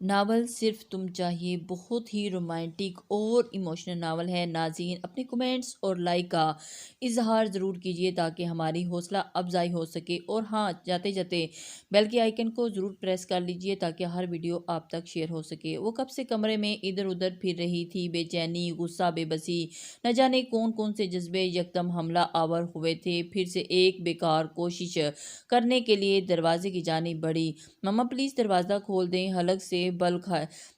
Novel صرف تم چاہیے بہت ہی رومانٹک اور ایموشنل ناول ہے۔ ناظرین اپنے کمنٹس اور لائک کا اظہار ضرور کیجیے تاکہ ہماری حوصلہ افزائی ہو سکے، اور ہاں جاتے جاتے بیل کے آئیکن کو ضرور پریس کر لیجیے تاکہ ہر ویڈیو آپ تک شیئر ہو سکے۔ وہ کب سے کمرے میں ادھر ادھر پھر رہی تھی، بے چینی، غصہ، بے بسی، نہ جانے کون کون سے جذبے یکدم حملہ آور ہوئے تھے۔ پھر سے ایک بیکار کوشش کرنے کے لیے دروازے کی جانب بڑھی۔ مما پلیز دروازہ کھول دیں، حلق سے بل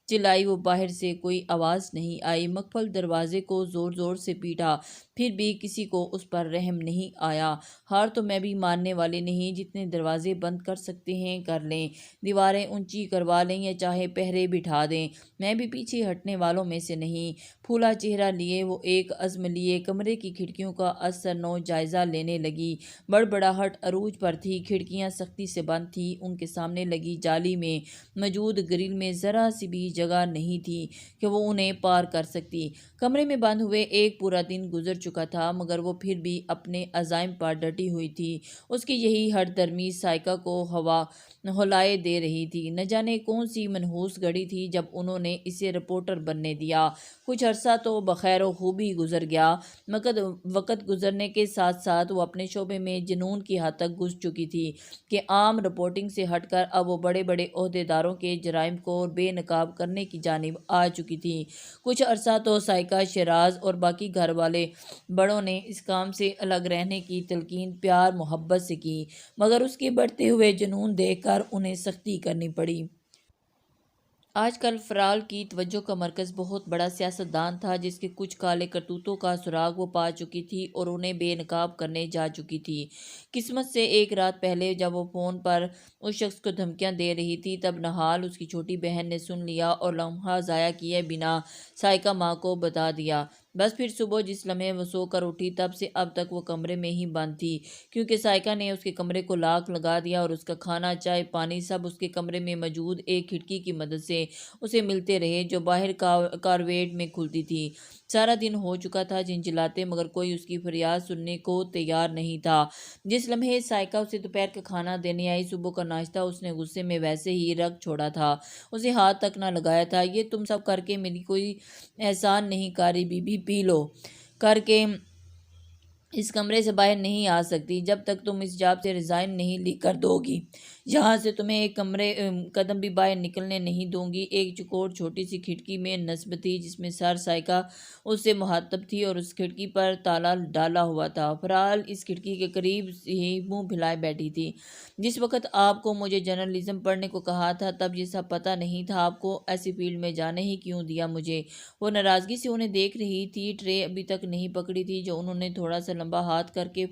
چلائی وہ، باہر سے کوئی آواز نہیں آئی۔ مقبل دروازے کو زور زور سے پیٹا، پھر بھی کسی کو اس پر رحم نہیں آیا۔ ہار تو میں بھی ماننے والی نہیں، جتنے دروازے بند کر سکتے ہیں کر لیں، دیواریں اونچی کروا لیں یا چاہے پہرے بٹھا دیں، میں بھی پیچھے ہٹنے والوں میں سے نہیں۔ پھولا چہرہ لیے وہ ایک عزم لیے کمرے کی کھڑکیوں کا اثر نو جائزہ لینے لگی۔ بڑبڑاہٹ عروج پر تھی، کھڑکیاں سختی سے بند تھیں، ان کے سامنے لگی جالی میں موجود گرل میں ذرا سی بھی جگہ نہیں تھی کہ وہ انہیں پار کر سکتی۔ کمرے میں بند ہوئے ایک پورا دن گزر چکا تھا، مگر وہ پھر بھی اپنے عزائم پر ڈٹی ہوئی تھی۔ اس کی یہی ہٹ درمی سائیکا کو ہلائے دے رہی تھی۔ نہ جانے کون سی منحوس گھڑی تھی جب انہوں نے اسے رپورٹر بننے دیا۔ کچھ عرصہ تو بخیر و خوبی گزر گیا، مگر وقت گزرنے کے ساتھ ساتھ وہ اپنے شعبے میں جنون کی حد تک گھس چکی تھی کہ عام رپورٹنگ سے ہٹ کر اب وہ بڑے بڑے عہدیداروں کے جرائم کو بے نقاب کرنے کی جانب آ چکی تھی۔ کچھ عرصہ تو سائیکا، شیراز اور باقی گھر والے بڑوں نے اس کام سے الگ رہنے کی تلقین پیار محبت سے کی، مگر اس کے بڑھتے ہوئے جنون دیکھ کر انہیں سختی کرنی پڑی۔ آج کل فرال کی توجہ کا مرکز بہت بڑا سیاستدان تھا، جس کے کچھ کالے کرتوتوں کا سراغ وہ پا چکی تھی اور انہیں بے نقاب کرنے جا چکی تھی۔ قسمت سے ایک رات پہلے جب وہ فون پر اس شخص کو دھمکیاں دے رہی تھی، تب نہال اس کی چھوٹی بہن نے سن لیا اور لمحہ ضائع کیے بنا سائیکا ماں کو بتا دیا۔ بس پھر صبح جس لمحے وہ سو کر اٹھی، تب سے اب تک وہ کمرے میں ہی بند تھی، کیونکہ سائیکا نے اس کے کمرے کو لاک لگا دیا اور اس کا کھانا، چائے، پانی سب اس کے کمرے میں موجود ایک کھڑکی کی مدد سے اسے ملتے رہے جو باہر کارویٹ میں کھلتی تھی۔ سارا دن ہو چکا تھا جھنجھلاتے، مگر کوئی اس کی فریاد سننے کو تیار نہیں تھا۔ جس لمحے سائیکا اسے دوپہر کا کھانا دینے آئی، صبح کا ناشتہ اس نے غصے میں ویسے ہی رکھ چھوڑا تھا، اسے ہاتھ تک نہ لگایا تھا۔ یہ تم سب کر کے میری کوئی احسان نہیں کاری بی بی، پی لو کر کے اس کمرے سے باہر نہیں آ سکتی جب تک تم اس جاب سے ریزائن نہیں لکھ کر دو گی۔ یہاں سے تمہیں ایک قدم بھی باہر نکلنے نہیں دوں گی۔ ایک چوکور چھوٹی سی کھڑکی میں نصب تھی جس میں سر سائیکا اس سے مخاطب تھی اور اس کھڑکی پر تالا ڈالا ہوا تھا۔ فرال اس کھڑکی کے قریب ہی منہ پھیلائے بیٹھی تھی۔ جس وقت آپ کو مجھے جرنلزم پڑھنے کو کہا تھا، تب یہ سب پتہ نہیں تھا آپ کو، ایسی فیلڈ میں جانے ہی کیوں دیا مجھے؟ وہ ناراضگی سے انہیں دیکھ رہی تھی، ٹرے ابھی تک نہیں پکڑی تھی جو انہوں نے تھوڑا سا لمبا ہاتھ کر کے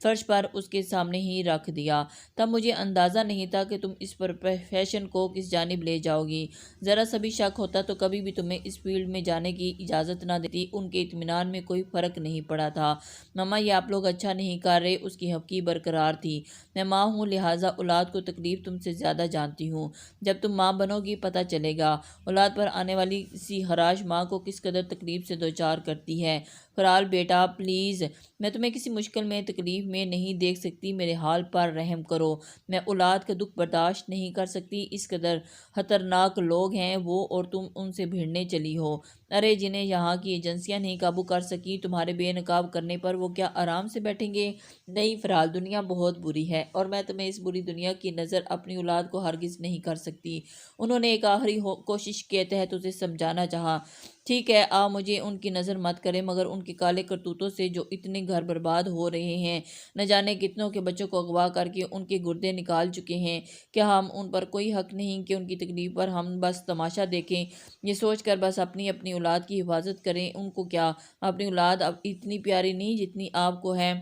فرش پر اس کے سامنے ہی رکھ دیا۔ تب مجھے اندازہ نہیں تھا کہ تم اس پروفیشن کو کس جانب لے جاؤ گی۔ ذرا سا بھی شک ہوتا تو کبھی بھی تمہیں اس فیلڈ میں جانے کی اجازت نہ دیتی۔ ان کے اطمینان میں کوئی فرق نہیں پڑا تھا۔ مما یہ آپ لوگ اچھا نہیں کر رہے، اس کی حبکی برقرار تھی۔ میں ماں ہوں، لہٰذا اولاد کو تکلیف تم سے زیادہ جانتی ہوں۔ جب تم ماں بنو گی پتہ چلے گا اولاد پر آنے والی سی خراش ماں کو کس قدر تکلیف سے دوچار کرتی ہے۔ فرال بیٹا پلیز، میں تمہیں کسی مشکل میں تکلیف میں نہیں دیکھ سکتی، میرے حال پر رحم کرو۔ میں اولاد کا دکھ برداشت نہیں کر سکتی، اس قدر خطرناک لوگ ہیں وہ اور تم ان سے بھیڑنے چلی ہو۔ ارے جنہیں یہاں کی ایجنسیاں نہیں قابو کر سکی تمہارے بے نقاب کرنے پر، وہ کیا آرام سے بیٹھیں گے؟ نہیں فرال، دنیا بہت بری ہے اور میں تمہیں اس بری دنیا کی نظر اپنی اولاد کو ہرگز نہیں کر سکتی۔ انہوں نے ایک آخری کوشش کے تحت اسے سمجھانا چاہا۔ ٹھیک ہے، مجھے ان کی نظر مت کریں، مگر ان کے کالے کرتوتوں سے جو اتنے گھر برباد ہو رہے ہیں، نہ جانے کتنوں کے بچوں کو اغوا کر کے ان کے گردے نکال چکے ہیں، کیا ہم ان پر کوئی حق نہیں کہ ان کی تکلیف پر ہم بس تماشا دیکھیں؟ یہ سوچ کر بس اپنی اولاد کی حفاظت کریں۔ ان کو کیا اپنی اولاد اب اتنی پیاری نہیں جتنی آپ کو ہے؟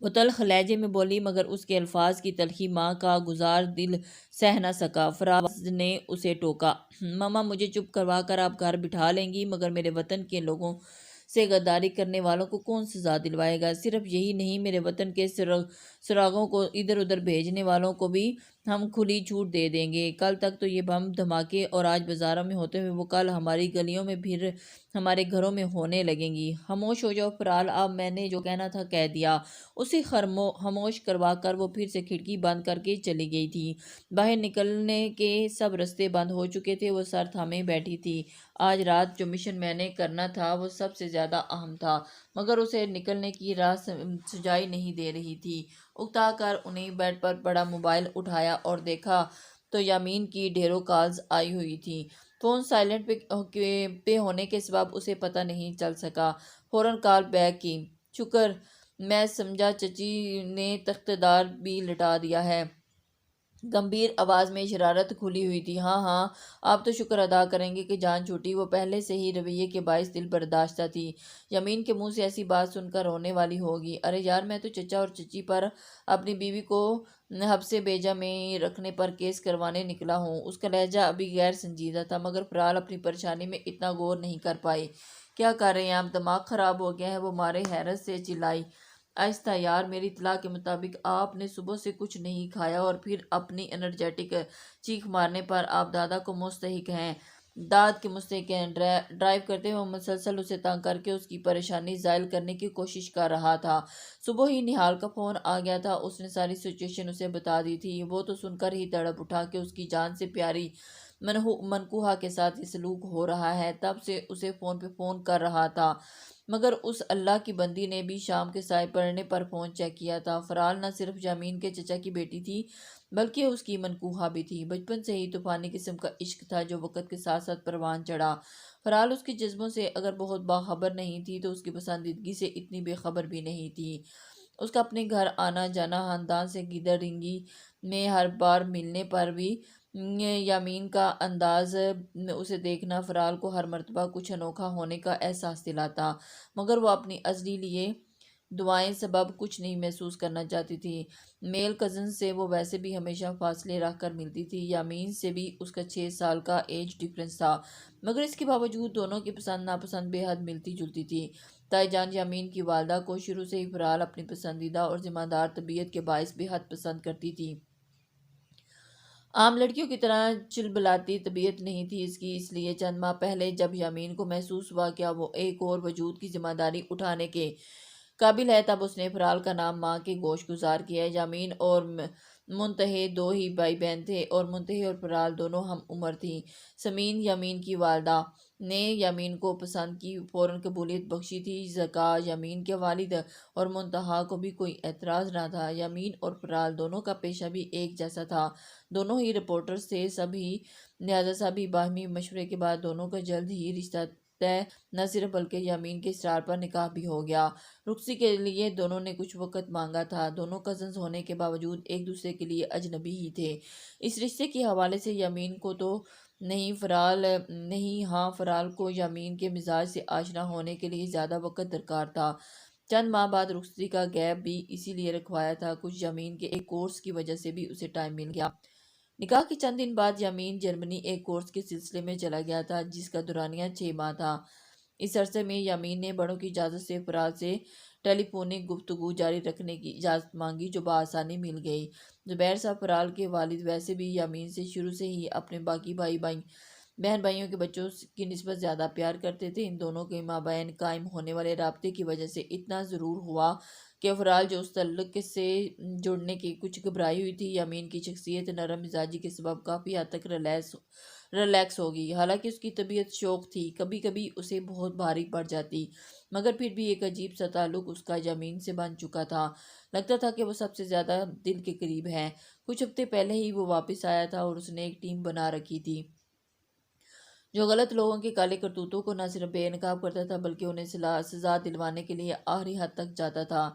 وہ تلخ لہجے میں بولی، مگر اس کے الفاظ کی تلخی ماں کا گزار دل سہ نہ سکا۔ فراز نے اسے ٹوکا، مما مجھے چپ کروا کر آپ گھر بٹھا لیں گی، مگر میرے وطن کے لوگوں سے غداری کرنے والوں کو کون سزا دلوائے گا؟ صرف یہی نہیں، میرے وطن کے سراغوں کو ادھر ادھر بھیجنے والوں کو بھی ہم کھلی چھوٹ دے دیں گے۔ کل تک تو یہ بم دھماکے اور آج بازاروں میں ہوتے ہوئے وہ کل ہماری گلیوں میں پھر ہمارے گھروں میں ہونے لگیں گی۔ خاموش ہو جاؤ فرال، اب میں نے جو کہنا تھا کہہ دیا۔ اسے خاموش کروا کر وہ پھر سے کھڑکی بند کر کے چلی گئی تھی۔ باہر نکلنے کے سب رستے بند ہو چکے تھے، وہ سر تھامے بیٹھی تھی۔ آج رات جو مشن میں نے کرنا تھا وہ سب سے زیادہ اہم تھا، مگر اسے نکلنے کی راہ سجائی نہیں دے رہی تھی۔ اکتا کر انہیں بیڈ پر پڑا موبائل اٹھایا اور دیکھا تو یامین کی ڈھیروں کالز آئی ہوئی تھیں۔ فون سائلنٹ پہ ہونے کے سبب اسے پتہ نہیں چل سکا۔ فوراً کال بیک کی۔ شکر، میں سمجھا چچی نے تختہ دار بھی لٹا دیا ہے۔ گمبھیر آواز میں شرارت کھلی ہوئی تھی۔ ہاں ہاں، آپ تو شکر ادا کریں گے کہ جان چھوٹی۔ وہ پہلے سے ہی رویے کے باعث دل برداشتہ تھی۔ یامین کے منہ سے ایسی بات سن کر رونے والی ہوگی۔ ارے یار، میں تو چچا اور چچی پر اپنی بیوی کو حبس بیجا میں رکھنے پر کیس کروانے نکلا ہوں۔ اس کا لہجہ ابھی غیر سنجیدہ تھا، مگر فرال اپنی پریشانی میں اتنا غور نہیں کر پائی۔ کیا کر رہے ہیں آپ؟ دماغ خراب ہو گیا ہے؟ وہ مارے حیرت سے چلائی۔ آہستہ یار، میری اطلاع کے مطابق آپ نے صبح سے کچھ نہیں کھایا اور پھر اپنی انرجیٹک چیخ مارنے پر آپ دادا کو مستحق ہیں، داد کے مستحق ہیں۔ ڈرائیو کرتے ہوئے مسلسل اسے تنگ کر کے اس کی پریشانی زائل کرنے کی کوشش کر رہا تھا۔ صبح ہی نہال کا فون آ گیا تھا، اس نے ساری سچویشن اسے بتا دی تھی۔ وہ تو سن کر ہی تڑپ اٹھا کہ اس کی جان سے پیاری منکوہا کے ساتھ یہ سلوک ہو رہا ہے۔ تب سے اسے فون پہ فون کر رہا تھا، مگر اس اللہ کی بندی نے بھی شام کے سائے پڑنے پر فون چیک کیا تھا۔ فرال نہ صرف یامین کے چچا کی بیٹی تھی بلکہ اس کی منکوہا بھی تھی۔ بچپن سے ہی طوفانی قسم کا عشق تھا جو وقت کے ساتھ ساتھ پروان چڑھا۔ فرال اس کے جذبوں سے اگر بہت باخبر نہیں تھی تو اس کی پسندیدگی سے اتنی بے خبر بھی نہیں تھی۔ اس کا اپنے گھر آنا جانا، خاندان سے گیدڑ رنگی میں ہر بار ملنے پر بھی یامین کا انداز، اسے دیکھنا فرال کو ہر مرتبہ کچھ انوکھا ہونے کا احساس دلاتا، مگر وہ اپنی ازلی لیے دعائیں سبب کچھ نہیں محسوس کرنا چاہتی تھی۔ میل کزن سے وہ ویسے بھی ہمیشہ فاصلے رکھ کر ملتی تھی۔ یامین سے بھی اس کا 6 سال کا ایج ڈفرنس تھا، مگر اس کے باوجود دونوں کی پسند ناپسند بے حد ملتی جلتی تھی۔ تائی جان یامین کی والدہ کو شروع سے ہی فرال اپنی پسندیدہ اور ذمہ دار طبیعت کے باعث بے حد پسند کرتی تھی۔ عام لڑکیوں کی طرح چلبلاتی طبیعت نہیں تھی اس کی، اس لیے چند ماہ پہلے جب یامین کو محسوس ہوا کہ اب وہ ایک اور وجود کی ذمہ داری اٹھانے کے قابل ہے، تب اس نے فرال کا نام ماں کے گوش گزار کیا۔ یامین اور منتہے دو ہی بھائی بہن تھے اور منتہے اور فرال دونوں ہم عمر تھیں۔ سمین، یامین کی والدہ، نے یامین کو پسند کی فوراً قبولیت بخشی تھی۔ زکا، یامین کے والد اور منتہا کو بھی کوئی اعتراض نہ تھا۔ یامین اور فرال دونوں کا پیشہ بھی ایک جیسا تھا، دونوں ہی رپورٹرز تھے، لہٰذا سبھی باہمی مشورے کے بعد دونوں کا جلد ہی رشتہ طے نہ صرف بلکہ یامین کے اصرار پر نکاح بھی ہو گیا۔ رخصتی کے لیے دونوں نے کچھ وقت مانگا تھا۔ دونوں کزنز ہونے کے باوجود ایک دوسرے کے لیے اجنبی ہی تھے۔ اس رشتے کے حوالے سے یامین کو تو نہیں ہاں، فرال کو یامین کے مزاج سے آشنا ہونے کے لیے زیادہ وقت درکار تھا۔ چند ماہ بعد رخصتی کا گیپ بھی اسی لیے رکھوایا تھا، کچھ یامین کے ایک کورس کی وجہ سے بھی اسے ٹائم مل گیا۔ نکاح کے چند دن بعد یامین جرمنی ایک کورس کے سلسلے میں چلا گیا تھا جس کا دورانیہ 6 ماہ تھا۔ اس عرصے میں یامین نے بڑوں کی اجازت سے فرال سے ٹیلی فونک گفتگو جاری رکھنے کی اجازت مانگی، جو بآسانی مل گئی۔ زبیر صاحب، فرال کے والد، ویسے بھی یامین سے شروع سے ہی اپنے باقی بہن بھائیوں کے بچوں کی نسبت زیادہ پیار کرتے تھے۔ ان دونوں کے مابین قائم ہونے والے رابطے کی وجہ سے اتنا ضرور ہوا کہ فرال جو اس تعلق سے جڑنے کی کچھ گھبرائی ہوئی تھی، یامین کی شخصیت نرم مزاجی کے سبب کافی حد تک ریلیکس ہوگی۔ حالانکہ اس کی طبیعت شوخ تھی، کبھی کبھی اسے بہت بھاری پڑ جاتی، مگر پھر بھی ایک عجیب سا تعلق اس کا یامین سے بن چکا تھا۔ لگتا تھا کہ وہ سب سے زیادہ دل کے قریب ہے۔ کچھ ہفتے پہلے ہی وہ واپس آیا تھا اور اس نے ایک ٹیم بنا رکھی تھی جو غلط لوگوں کے کالے کرتوتوں کو نہ صرف بے نقاب کرتا تھا بلکہ انہیں سزا دلوانے کے لیے آخری حد تک جاتا تھا۔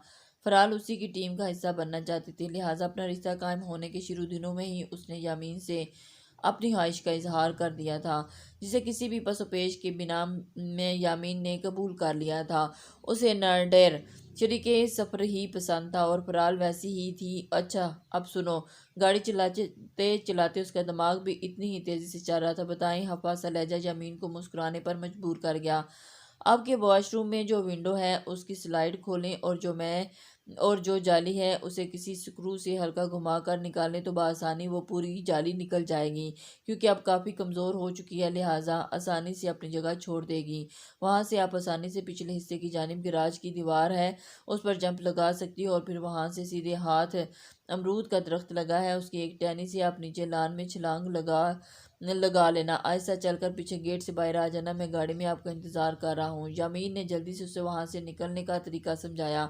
فرال اسی کی ٹیم کا حصہ بننا چاہتی تھی، لہٰذا اپنا رشتہ قائم ہونے کے شروع دنوں میں ہی اس نے یامین سے اپنی خواہش کا اظہار کر دیا تھا، جسے کسی بھی پس و پیش کے بنا میں یامین نے قبول کر لیا تھا۔ اسے ناڈیر شریک سفر ہی پسند تھا اور فرال ویسی ہی تھی۔ اچھا اب سنو، گاڑی چلاتے چلاتے اس کا دماغ بھی اتنی ہی تیزی سے چل رہا تھا۔ بتائیں، ہفا سا لہجہ یامین کو مسکرانے پر مجبور کر گیا۔ آپ کے واش روم میں جو ونڈو ہے اس کی سلائڈ کھولیں اور جو میں اور جو جالی ہے اسے کسی سکرو سے ہلکا گھما کر نکالیں تو بآسانی وہ پوری جالی نکل جائے گی، کیونکہ اب کافی کمزور ہو چکی ہے، لہٰذا آسانی سے اپنی جگہ چھوڑ دے گی۔ وہاں سے آپ آسانی سے پچھلے حصے کی جانب گراج کی دیوار ہے اس پر جمپ لگا سکتی ہو، اور پھر وہاں سے سیدھے ہاتھ امرود کا درخت لگا ہے، اس کی ایک ٹہنی سے آپ نیچے لان میں چھلانگ لگا لینا، آہستہ چل کر پیچھے گیٹ سے باہر آ جانا، میں گاڑی میں آپ کا انتظار کر رہا ہوں۔ یامین نے جلدی سے اسے وہاں سے نکلنے کا طریقہ سمجھایا۔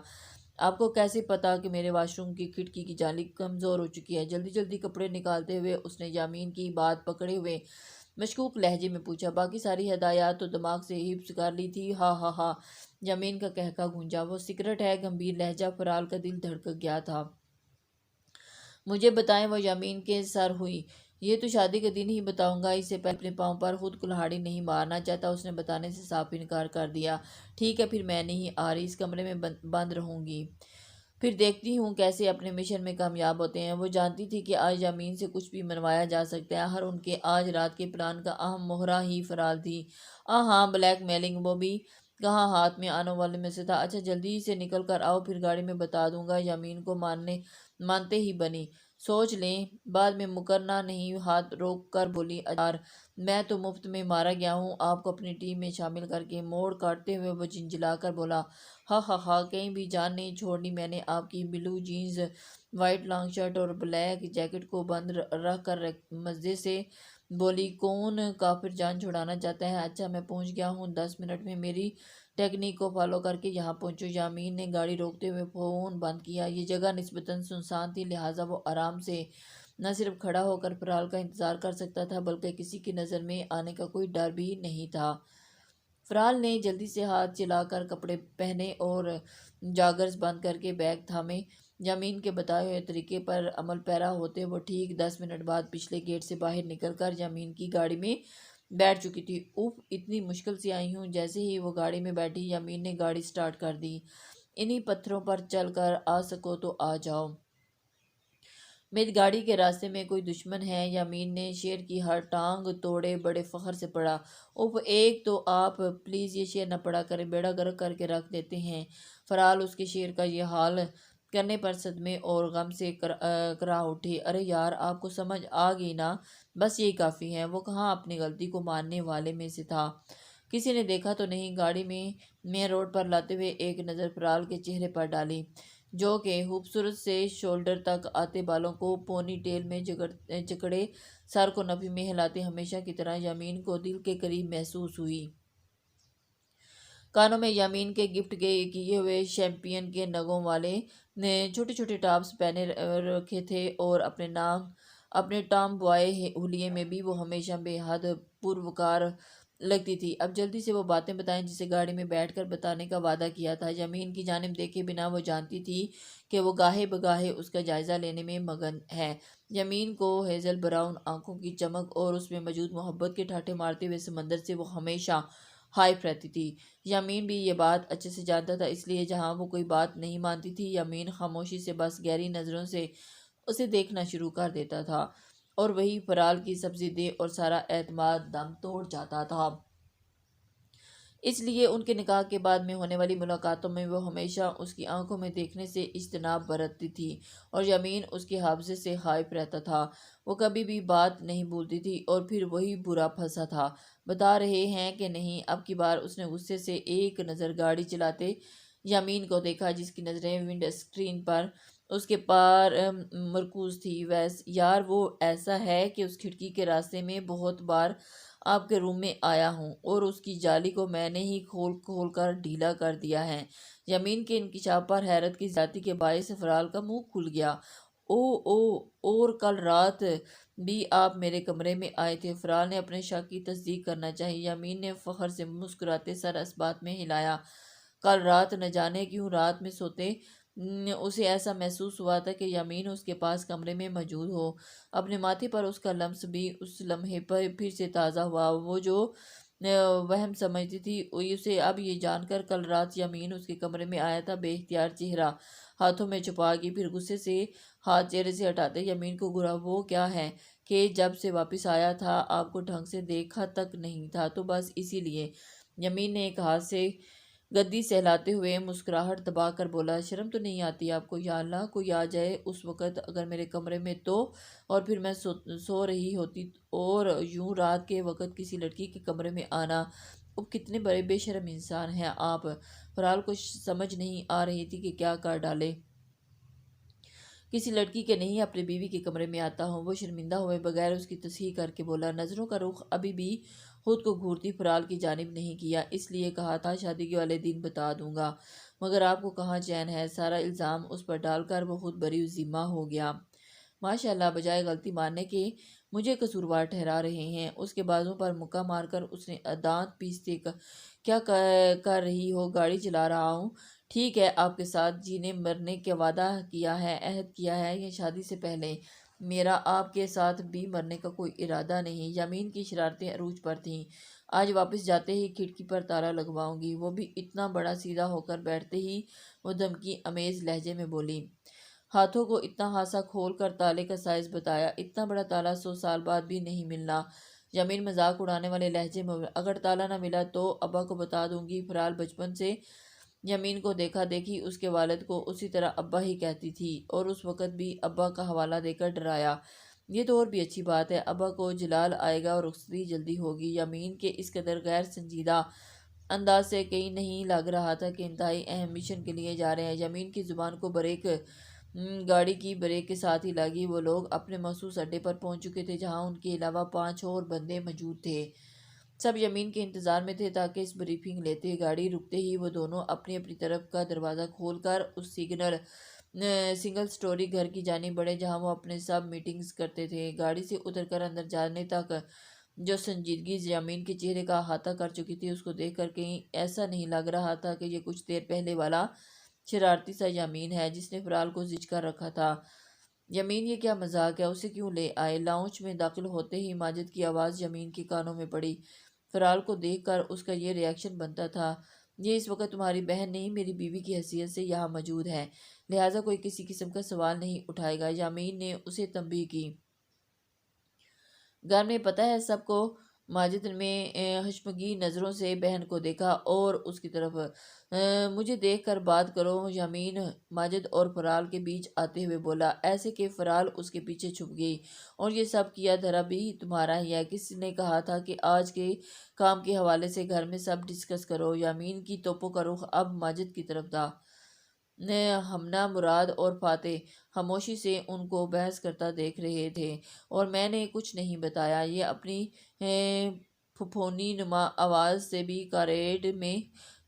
آپ کو کیسے پتا کہ میرے واش روم کی کھڑکی کی جالی کمزور ہو چکی ہے؟ جلدی جلدی کپڑے نکالتے ہوئے اس نے یامین کی بات پکڑے ہوئے مشکوک لہجے میں پوچھا۔ باقی ساری ہدایات تو دماغ سے حفظ کر لی تھی۔ ہا ہا ہا، یامین کا قہقہ گونجا۔ وہ سیکرٹ ہے، گمبھیر لہجہ۔ فرال کا دل دھڑک گیا تھا۔ مجھے بتائیں، وہ یامین کے سر ہوئی۔ یہ تو شادی کے دن ہی بتاؤں گا، اس سے پہلے اپنے پاؤں پر خود کلہاڑی نہیں مارنا چاہتا۔ اس نے بتانے سے صاف انکار کر دیا۔ ٹھیک ہے، پھر میں نہیں آ رہی، اس کمرے میں بند رہوں گی، پھر دیکھتی ہوں کیسے اپنے مشن میں کامیاب ہوتے ہیں۔ وہ جانتی تھی کہ آج یامین سے کچھ بھی منوایا جا سکتا ہے، ہر ان کے آج رات کے پلان کا اہم مہرہ ہی فرال تھی۔ ہاں، بلیک میلنگ، وہ بھی کہاں ہاتھ میں آنے والے میں سے تھا۔ اچھا جلدی سے نکل کر آؤ، پھر گاڑی میں بتا دوں گا۔ یامین کو مانتے ہی بنی۔ سوچ لیں، بعد میں مکرنا نہیں۔ ہاتھ روک کر بولی، اچار، میں تو مفت میں مارا گیا ہوں آپ کو اپنی ٹیم میں شامل کر کے۔ موڑ کاٹتے ہوئے وہ جھنجھلا کر بولا، ہا ہا ہا، کہیں بھی جان نہیں چھوڑنی میں نے۔ آپ کی بلو جینز، وائٹ لانگ شرٹ اور بلیک جیکٹ کو بند رکھ کر مزے سے بولی، کون کافر جان چھڑانا چاہتا ہے؟ اچھا میں پہنچ گیا ہوں، 10 منٹ میں میری ٹیکنیک کو فالو کر کے یہاں پہنچو۔ یامین نے گاڑی روکتے ہوئے فون بند کیا۔ یہ جگہ نسبتاً سنسان تھی، لہٰذا وہ آرام سے نہ صرف کھڑا ہو کر فرال کا انتظار کر سکتا تھا بلکہ کسی کی نظر میں آنے کا کوئی ڈر بھی نہیں تھا۔ فرال نے جلدی سے ہاتھ چلا کر کپڑے پہنے اور جاگرز بند کر کے بیگ تھامے۔ یامین کے بتائے ہوئے طریقے پر عمل پیرا ہوتے وہ ٹھیک 10 منٹ بعد پچھلے گیٹ سے باہر نکل کر یامین کی گاڑی میں بیٹھ چکی تھی۔ اوف، اتنی مشکل سے آئی ہوں۔ جیسے ہی وہ گاڑی میں بیٹھی، یامین نے گاڑی سٹارٹ کر دی۔ انہی پتھروں پر چل کر آ سکو تو آ جاؤ، میری گاڑی کے راستے میں کوئی دشمن ہے؟ یامین نے شیر کی ہر ٹانگ توڑے بڑے فخر سے پڑھا۔ اوف، ایک تو آپ پلیز یہ شعر نہ پڑھا کریں، بیڑا گرک کر کے رکھ دیتے ہیں۔ فرال اس کے شعر کا یہ حال کرنے پر صدمے اور غم سے کرا اٹھی۔ ارے یار، آپ کو سمجھ آ گئی نا، بس یہی کافی ہے۔ وہ کہاں اپنی غلطی کو ماننے والے میں سے تھا؟ کسی نے دیکھا تو نہیں؟ گاڑی میں مین روڈ پر لاتے ہوئے ایک نظر فرال کے چہرے پر ڈالی، جو کہ خوبصورت سے شولڈر تک آتے بالوں کو پونی ٹیل میں جکڑے سر کو نفی میں ہلاتے ہمیشہ کی طرح یامین کو دل کے قریب محسوس ہوئی۔ کانوں میں یامین کے گفٹ کیے ہوئے شیمپین کے نگوں والے چھوٹے چھوٹے ٹاپس پہنے رکھے تھے، اور اپنے ٹام بوائے حلیے میں بھی وہ ہمیشہ بے حد پروقار لگتی تھی۔ اب جلدی سے وہ باتیں بتائیں جسے گاڑی میں بیٹھ کر بتانے کا وعدہ کیا تھا۔ یامین کی جانب دیکھے بنا وہ جانتی تھی کہ وہ گاہے بگاہے اس کا جائزہ لینے میں مگن ہے۔ یامین کو ہیزل براؤن آنکھوں کی چمک اور اس میں موجود محبت کے ٹھاٹھے مارتے ہوئے سمندر سے وہ ہمیشہ ہائپ رہتی تھی۔ یامین بھی یہ بات اچھے سے جانتا تھا، اس لیے جہاں وہ کوئی بات نہیں مانتی تھی، یامین خاموشی سے بس گہری نظروں سے اسے دیکھنا شروع کر دیتا تھا، اور وہی فرال کی سبزی دہ اور سارا اعتماد دم توڑ جاتا تھا۔ اس لیے ان کے نکاح کے بعد میں ہونے والی ملاقاتوں میں وہ ہمیشہ اس کی آنکھوں میں دیکھنے سے اجتناب برتتی تھی، اور یامین اس کے حافظے سے غائب رہتا تھا۔ وہ کبھی بھی بات نہیں بھولتی تھی، اور پھر وہی برا پھنسا تھا۔ بتا رہے ہیں کہ نہیں؟ اب کی بار اس نے غصے سے ایک نظر گاڑی چلاتے یامین کو دیکھا، جس کی نظریں ونڈ اسکرین پر اس کے پار مرکوز تھی۔ یار، وہ ایسا ہے کہ اس کھڑکی کے راستے میں بہت بار آپ کے روم میں آیا ہوں، اور اس کی جالی کو میں نے ہی کھول کر ڈھیلا کر دیا ہے۔ یامین کے انکشاف پر حیرت کی زیادتی کے باعث فرال کا منہ کھل گیا۔ او، اور کل رات بھی آپ میرے کمرے میں آئے تھے؟ فرال نے اپنے شک کی تصدیق کرنا چاہی۔ یامین نے فخر سے مسکراتے سر اس بات میں ہلایا۔ کل رات نہ جانے کیوں رات میں سوتے اسے ایسا محسوس ہوا تھا کہ یامین اس کے پاس کمرے میں موجود ہو۔ اپنے ماتھے پر اس کا لمس بھی اس لمحے پر پھر سے تازہ ہوا۔ وہ جو وہم سمجھتی تھی اسے اب یہ جان کر کل رات یامین اس کے کمرے میں آیا تھا بے اختیار چہرہ ہاتھوں میں چھپا گئی، پھر غصے سے ہاتھ چہرے سے ہٹاتے یامین کو گھورا۔ وہ کیا ہے کہ جب سے واپس آیا تھا آپ کو ڈھنگ سے دیکھا تک نہیں تھا، تو بس اسی لیے۔ یامین نے ایک ہاتھ سے گدی سہلاتے ہوئے مسکراہٹ دبا کر بولا، شرم تو نہیں آتی آپ کو؟ یا اللہ، کوئی آ جائے اس وقت اگر میرے کمرے میں تو، اور پھر میں سو رہی ہوتی، اور یوں رات کے وقت کسی لڑکی کے کمرے میں آنا۔ اب کتنے بڑے بے شرم انسان ہیں آپ۔ فرال کو سمجھ نہیں آ رہی تھی کہ کیا کر ڈالے۔ کسی لڑکی کے نہیں اپنے بیوی کے کمرے میں آتا ہوں۔ وہ شرمندہ ہوئے بغیر اس کی تصحیح کر کے بولا، نظروں کا رخ ابھی بھی خود کو گھورتی فرال کی جانب نہیں کیا، اس لیے کہا تھا شادی کے والے دن بتا دوں گا، مگر آپ کو کہاں چین ہے؟ سارا الزام اس پر ڈال کر وہ خود بری ذمہ ہو گیا۔ ماشاءاللہ، بجائے غلطی ماننے کے مجھے قصوروار ٹھہرا رہے ہیں۔ اس کے بازوں پر مکہ مار کر اس نے دانت پیستے کیا کر رہی ہو؟ گاڑی چلا رہا ہوں۔ ٹھیک ہے، آپ کے ساتھ جینے مرنے کا وعدہ کیا ہے، عہد کیا ہے، یہ شادی سے پہلے۔ میرا آپ کے ساتھ بھی مرنے کا کوئی ارادہ نہیں۔ یمین کی شرارتیں عروج پر تھیں۔ آج واپس جاتے ہی کھڑکی پر تالا لگواؤں گی۔ وہ بھی اتنا بڑا سیدھا ہو کر بیٹھتے ہی وہ دھمکی امیز لہجے میں بولی۔ ہاتھوں کو اتنا ہاسا کھول کر تالے کا سائز بتایا، اتنا بڑا تالا 100 سال بعد بھی نہیں ملنا۔ یمین مذاق اڑانے والے لہجے میں، اگر تالا نہ ملا تو ابا کو بتا دوں گی۔ فرال بچپن سے یمین کو دیکھا دیکھی اس کے والد کو اسی طرح ابا ہی کہتی تھی، اور اس وقت بھی ابا کا حوالہ دے کر ڈرایا۔ یہ تو اور بھی اچھی بات ہے، ابا کو جلال آئے گا اور رخصتی جلدی ہوگی۔ یمین کے اس قدر غیر سنجیدہ انداز سے کہیں نہیں لگ رہا تھا کہ انتہائی اہم مشن کے لیے جا رہے ہیں۔ یمین کی زبان کو بریک گاڑی کی بریک کے ساتھ ہی لگی۔ وہ لوگ اپنے مخصوص اڈے پر پہنچ چکے تھے، جہاں ان کے علاوہ 5 اور بندے موجود تھے۔ سب یمین کے انتظار میں تھے تاکہ اس بریفنگ لیتے۔ گاڑی رکتے ہی وہ دونوں اپنی اپنی طرف کا دروازہ کھول کر اس سنگل سٹوری گھر کی جانب بڑھے جہاں وہ اپنے سب میٹنگز کرتے تھے۔ گاڑی سے اتر کر اندر جانے تک جو سنجیدگی یمین کے چہرے کا احاطہ کر چکی تھی، اس کو دیکھ کر کہیں ایسا نہیں لگ رہا تھا کہ یہ کچھ دیر پہلے والا شرارتی سا یمین ہے جس نے فرال کو زج کر رکھا تھا۔ یمین، یہ کیا مذاق ہے؟ اسے کیوں لے آئے؟ لاؤنج میں داخل ہوتے ہی ماجد کی آواز یمین کے کانوں میں پڑی۔ فرال کو دیکھ کر اس کا یہ ری ایکشن بنتا تھا، یہ اس وقت تمہاری بہن نہیں، میری بیوی کی حیثیت سے یہاں موجود ہے، لہٰذا کوئی کسی قسم کا سوال نہیں اٹھائے گا۔ یمین نے اسے تنبیہ کی۔ گھر میں پتہ ہے سب کو؟ ماجد نے حشمگی نظروں سے بہن کو دیکھا اور اس کی طرف۔ مجھے دیکھ کر بات کرو، یمین ماجد اور فرال کے بیچ آتے ہوئے بولا، ایسے کہ فرال اس کے پیچھے چھپ گئی۔ اور یہ سب کیا دھرا بھی تمہارا ہی ہے؟ کس نے کہا تھا کہ آج کے کام کے حوالے سے گھر میں سب ڈسکس کرو؟ یمین کی توپوں کا رخ اب ماجد کی طرف تھا۔ ہمنا، مراد اور فاتح خاموشی سے ان کو بحث کرتا دیکھ رہے تھے، اور میں نے کچھ نہیں بتایا۔ یہ اپنی پھپھونی نما آواز سے بھی کاریڈ میں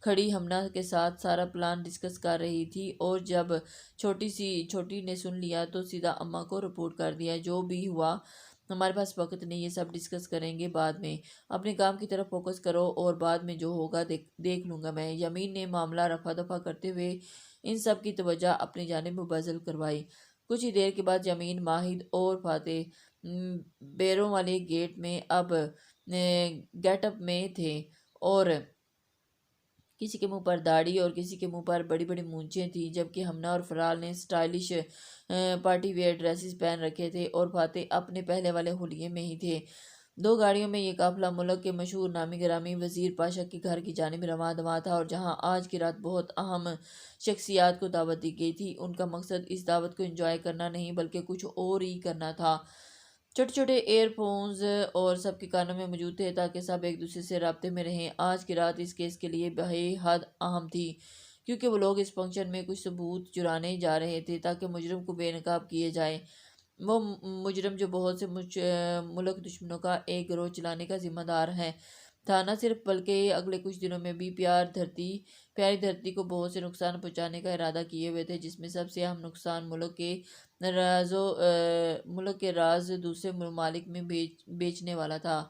کھڑی ہمنا کے ساتھ سارا پلان ڈسکس کر رہی تھی، اور جب چھوٹی نے سن لیا تو سیدھا اماں کو رپورٹ کر دیا، جو بھی ہوا ہمارے پاس وقت نہیں، یہ سب ڈسکس کریں گے بعد میں، اپنے کام کی طرف فوکس کرو اور بعد میں جو ہوگا دیکھ لوں گا میں۔ یمین نے معاملہ رفع دفع کرتے ہوئے ان سب کی توجہ اپنی جانب مبذول کروائی۔ کچھ ہی دیر کے بعد یمین، ماہد اور فاتح بیروں والے گیٹ میں اب گیٹ اپ میں تھے، اور کسی کے منہ پر داڑھی اور کسی کے منہ پر بڑی بڑی مونچھیں تھیں، جبکہ ہمنا اور فرال نے سٹائلش پارٹی ویئر ڈریسز پہن رکھے تھے اور فاتح اپنے پہلے والے حلیے میں ہی تھے۔ 2 گاڑیوں میں یہ قافلہ ملک کے مشہور نامی گرامی وزیر پاشا کے گھر کی جانب رواں دواں تھا، اور جہاں آج کی رات بہت اہم شخصیات کو دعوت دی گئی تھی۔ ان کا مقصد اس دعوت کو انجوائے کرنا نہیں بلکہ کچھ اور ہی کرنا تھا۔ چھوٹے چھوٹے ایئر فونز اور سب کے کانوں میں موجود تھے تاکہ سب ایک دوسرے سے رابطے میں رہیں۔ آج کی رات اس کیس کے لیے بے حد اہم تھی، کیونکہ وہ لوگ اس فنکشن میں کچھ ثبوت چرانے جا رہے تھے تاکہ مجرم کو بے نقاب کیے جائے۔ وہ مجرم جو بہت سے ملک دشمنوں کا ایک گروہ چلانے کا ذمہ دار تھا، نہ صرف بلکہ اگلے کچھ دنوں میں بھی پیاری دھرتی کو بہت سے نقصان پہنچانے کا ارادہ کیے ہوئے تھے، جس میں سب سے اہم نقصان ملک کے راز دوسرے ممالک میں بیچنے والا تھا۔